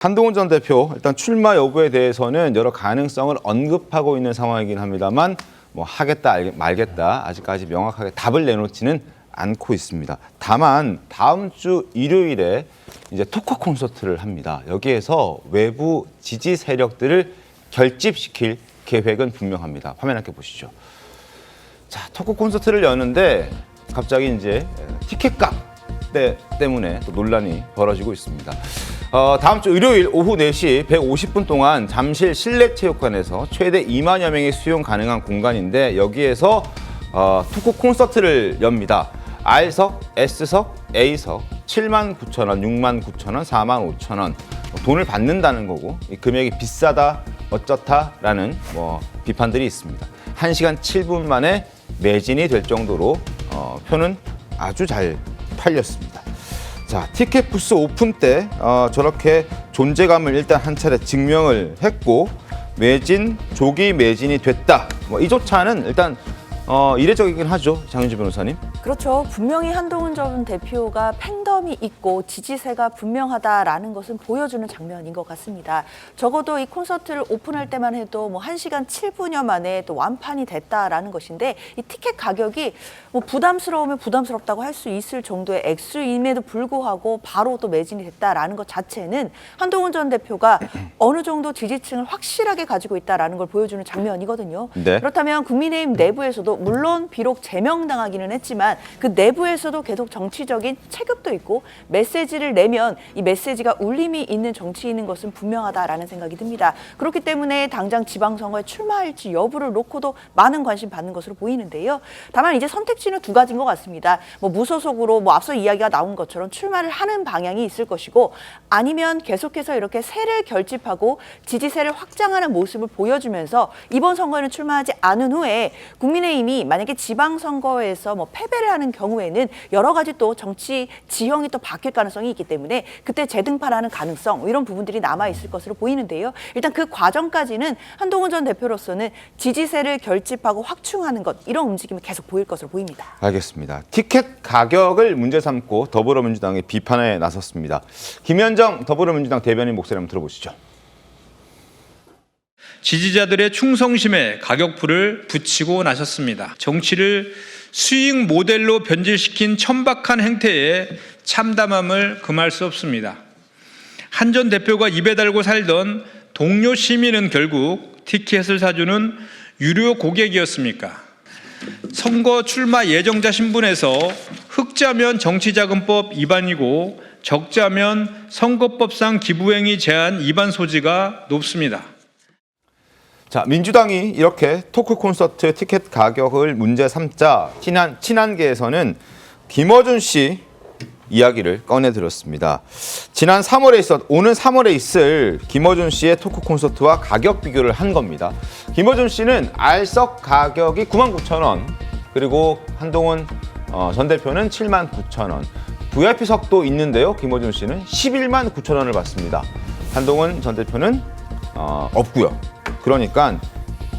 한동훈 전 대표 일단 출마 여부에 대해서는 여러 가능성을 언급하고 있는 상황이긴 합니다만 뭐 하겠다 말겠다 아직까지 명확하게 답을 내놓지는 않고 있습니다. 다만 다음 주 일요일에 이제 토크 콘서트를 합니다. 여기에서 외부 지지 세력들을 결집시킬 계획은 분명합니다. 화면 함께 보시죠. 자, 토크 콘서트를 여는데 갑자기 이제 티켓값 때문에 또 논란이 벌어지고 있습니다. 다음 주 일요일 오후 4시 150분 동안 잠실 실내체육관에서 최대 2만여 명이 수용 가능한 공간인데 여기에서 토크 콘서트를 엽니다. R석, S석, A석 79,000원, 69,000원, 45,000원 돈을 받는다는 거고 이 금액이 비싸다 어쩌다라는 비판들이 있습니다. 1시간 7분 만에 매진이 될 정도로 표는 아주 잘 팔렸습니다. 자, 티켓 부스 오픈 때 저렇게 존재감을 일단 한 차례 증명을 했고 조기 매진이 됐다. 이조차는 일단 이례적이긴 하죠, 장윤주 변호사님. 그렇죠. 분명히 한동훈 전 대표가 팬덤이 있고 지지세가 분명하다라는 것은 보여주는 장면인 것 같습니다. 적어도 이 콘서트를 오픈할 때만 해도 1시간 7분여 만에 또 완판이 됐다라는 것인데 이 티켓 가격이 부담스러우면 부담스럽다고 할 수 있을 정도의 액수임에도 불구하고 바로 또 매진이 됐다라는 것 자체는 한동훈 전 대표가 어느 정도 지지층을 확실하게 가지고 있다라는 걸 보여주는 장면이거든요. 네. 그렇다면 국민의힘 내부에서도 물론 비록 제명당하기는 했지만 그 내부에서도 계속 정치적인 체급도 있고 메시지를 내면 이 메시지가 울림이 있는 정치인인 것은 분명하다라는 생각이 듭니다. 그렇기 때문에 당장 지방선거에 출마할지 여부를 놓고도 많은 관심 받는 것으로 보이는데요. 다만 이제 선택지는 두 가지인 것 같습니다. 무소속으로 앞서 이야기가 나온 것처럼 출마를 하는 방향이 있을 것이고 아니면 계속해서 이렇게 세를 결집하고 지지세를 확장하는 모습을 보여주면서 이번 선거에는 출마하지 않은 후에 국민의힘이 만약에 지방선거에서 패배를 하는 경우에는 여러 가지 또 정치 지형이 또 바뀔 가능성이 있기 때문에 그때 재등판하는 가능성 이런 부분들이 남아있을 것으로 보이는데요. 일단 그 과정까지는 한동훈 전 대표로서는 지지세를 결집하고 확충하는 것 이런 움직임이 계속 보일 것으로 보입니다. 알겠습니다. 티켓 가격을 문제 삼고 더불어민주당이 비판에 나섰습니다. 김현정 더불어민주당 대변인 목소리 한번 들어보시죠. 지지자들의 충성심에 가격표를 붙이고 나섰습니다. 정치를 수익 모델로 변질시킨 천박한 행태에 참담함을 금할 수 없습니다. 한 전 대표가 입에 달고 살던 동료 시민은 결국 티켓을 사주는 유료 고객이었습니까? 선거 출마 예정자 신분에서 흑자면 정치자금법 위반이고 적자면 선거법상 기부행위 제한 위반 소지가 높습니다. 자, 민주당이 이렇게 토크 콘서트 티켓 가격을 문제 삼자 친한계에서는 김어준 씨 이야기를 꺼내 들었습니다. 오는 3월에 있을 김어준 씨의 토크 콘서트와 가격 비교를 한 겁니다. 김어준 씨는 R석 가격이 99,000원, 그리고 한동훈 전 대표는 79,000원. VIP석도 있는데요. 김어준 씨는 119,000원을 받습니다. 한동훈 전 대표는 없고요. 그러니까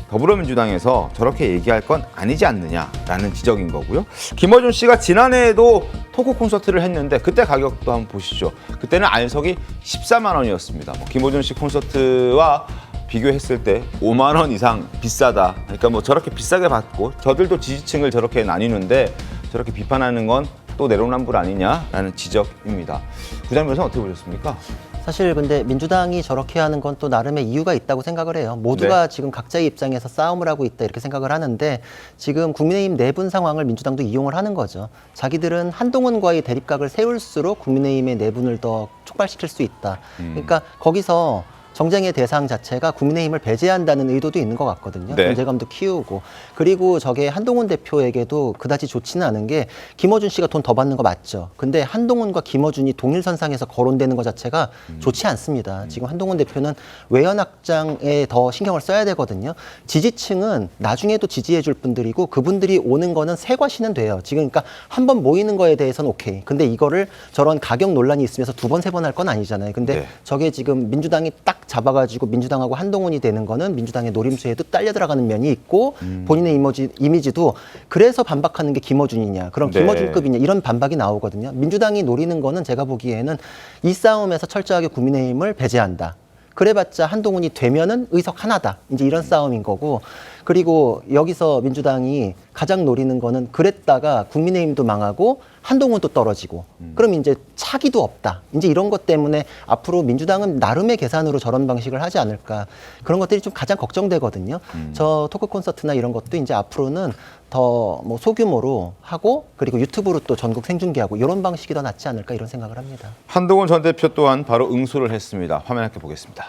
더불어민주당에서 저렇게 얘기할 건 아니지 않느냐라는 지적인 거고요. 김어준 씨가 지난해에도 토크 콘서트를 했는데 그때 가격도 한번 보시죠. 그때는 R석이 14만 원이었습니다. 김어준 씨 콘서트와 비교했을 때 5만 원 이상 비싸다. 그러니까 저렇게 비싸게 받고 저들도 지지층을 저렇게 나뉘는데 저렇게 비판하는 건 또 내로남불 아니냐라는 지적입니다. 부장님께서는 어떻게 보셨습니까? 사실 근데 민주당이 저렇게 하는 건 또 나름의 이유가 있다고 생각을 해요. 모두가 지금 각자의 입장에서 싸움을 하고 있다 이렇게 생각을 하는데 지금 국민의힘 내분 상황을 민주당도 이용을 하는 거죠. 자기들은 한동훈과의 대립각을 세울수록 국민의힘의 내분을 더 촉발시킬 수 있다. 그러니까 거기서 정쟁의 대상 자체가 국민의힘을 배제한다는 의도도 있는 것 같거든요. 네. 존재감도 키우고. 그리고 저게 한동훈 대표에게도 그다지 좋지는 않은 게 김어준 씨가 돈 더 받는 거 맞죠. 근데 한동훈과 김어준이 동일선상에서 거론되는 것 자체가 좋지 않습니다. 지금 한동훈 대표는 외연 확장에 더 신경을 써야 되거든요. 지지층은 나중에도 지지해 줄 분들이고 그분들이 오는 거는 새 과시는 돼요. 지금 그러니까 한 번 모이는 거에 대해서는 오케이. 근데 이거를 저런 가격 논란이 있으면서 두 번, 세 번 할 건 아니잖아요. 근데 네. 저게 지금 민주당이 딱 잡아가지고 민주당하고 한동훈이 되는 거는 민주당의 노림수에도 딸려 들어가는 면이 있고 본인의 이미지도 그래서 반박하는 게 김어준이냐 그런 네. 김어준급이냐 이런 반박이 나오거든요. 민주당이 노리는 거는 제가 보기에는 이 싸움에서 철저하게 국민의힘을 배제한다. 그래봤자 한동훈이 되면은 의석 하나다. 이제 이런 싸움인 거고. 그리고 여기서 민주당이 가장 노리는 거는 그랬다가 국민의힘도 망하고 한동훈도 떨어지고 그럼 이제 차기도 없다. 이제 이런 것 때문에 앞으로 민주당은 나름의 계산으로 저런 방식을 하지 않을까. 그런 것들이 좀 가장 걱정되거든요. 저 토크 콘서트나 이런 것도 이제 앞으로는 더 뭐 소규모로 하고 그리고 유튜브로 또 전국 생중계하고 이런 방식이 더 낫지 않을까 이런 생각을 합니다. 한동훈 전 대표 또한 바로 응수를 했습니다. 화면 함께 보겠습니다.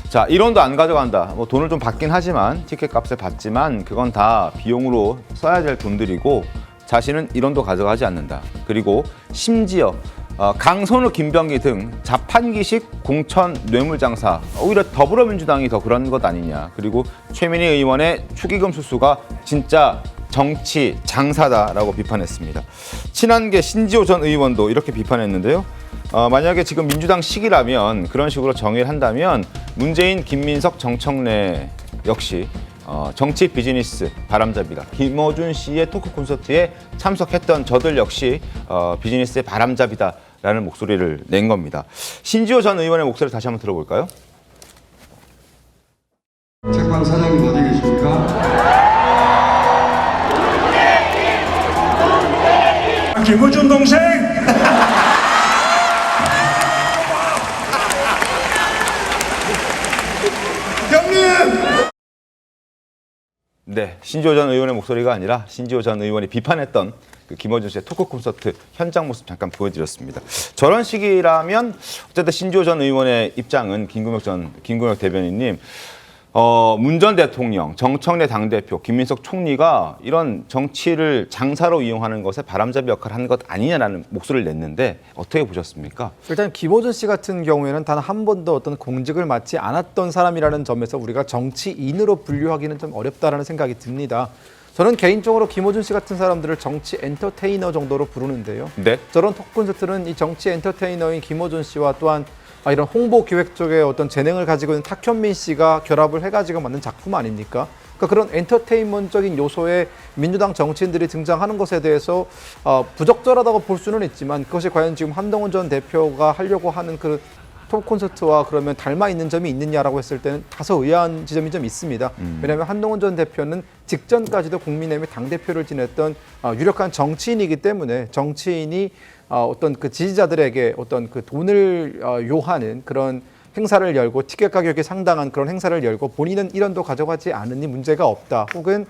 자, 1원도 안 가져간다. 뭐 돈을 좀 받긴 하지만 티켓 값을 받지만 그건 다 비용으로 써야 될 돈들이고 자신은 1원도 가져가지 않는다. 그리고 심지어 강선우, 김병기 등 자판기식 공천 뇌물장사 오히려 더불어민주당이 더 그런 것 아니냐. 그리고 최민희 의원의 축의금 수수가 진짜 정치 장사다라고 비판했습니다. 친한계 신지호 전 의원도 이렇게 비판했는데요. 만약에 지금 민주당 식이라면 그런 식으로 정의를 한다면 문재인, 김민석, 정청래 역시 정치 비즈니스 바람잡이다. 김어준 씨의 토크 콘서트에 참석했던 저들 역시 비즈니스의 바람잡이다라는 목소리를 낸 겁니다. 신지호 전 의원의 목소리를 다시 한번 들어볼까요? 책방 사장님 어디 계십니까? 김어준 동생! 형님! 네, 신지호 전 의원의 목소리가 아니라 신지호 전 의원이 비판했던 그 김어준 씨의 토크 콘서트 현장 모습 잠깐 보여드렸습니다. 저런 식이라면 어쨌든 신지호 전 의원의 입장은 김구mek 대변인님, 문 전 대통령, 정청래 당대표, 김민석 총리가 이런 정치를 장사로 이용하는 것에 바람잡이 역할을 한 것 아니냐라는 목소리를 냈는데 어떻게 보셨습니까? 일단 김어준 씨 같은 경우에는 단 한 번도 어떤 공직을 맡지 않았던 사람이라는 점에서 우리가 정치인으로 분류하기는 좀 어렵다라는 생각이 듭니다. 저는 개인적으로 김어준 씨 같은 사람들을 정치 엔터테이너 정도로 부르는데요. 네. 저런 토크 콘서트는 이 정치 엔터테이너인 김어준 씨와 또한 이런 홍보 기획 쪽에 어떤 재능을 가지고 있는 탁현민 씨가 결합을 해가지고 만든 작품 아닙니까? 그러니까 그런 엔터테인먼트적인 요소에 민주당 정치인들이 등장하는 것에 대해서 부적절하다고 볼 수는 있지만 그것이 과연 지금 한동훈 전 대표가 하려고 하는 그 토크 콘서트와 그러면 닮아 있는 점이 있느냐라고 했을 때는 다소 의아한 지점이 좀 있습니다. 왜냐하면 한동훈 전 대표는 직전까지도 국민의힘의 당대표를 지냈던 유력한 정치인이기 때문에 정치인이 어떤 그 지지자들에게 어떤 그 돈을 요하는 그런 행사를 열고 티켓 가격이 상당한 그런 행사를 열고 본인은 1원도 가져가지 않으니 문제가 없다. 혹은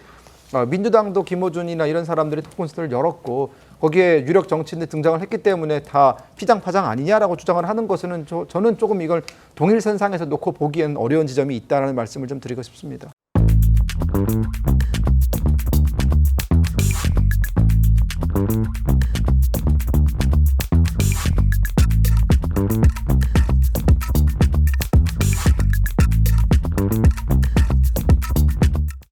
민주당도 김어준이나 이런 사람들이 토크 콘서트를 열었고 거기에 유력 정치인들 등장을 했기 때문에 다 피장파장 아니냐라고 주장을 하는 것은 저는 조금 이걸 동일선상에서 놓고 보기엔 어려운 지점이 있다는 말씀을 좀 드리고 싶습니다.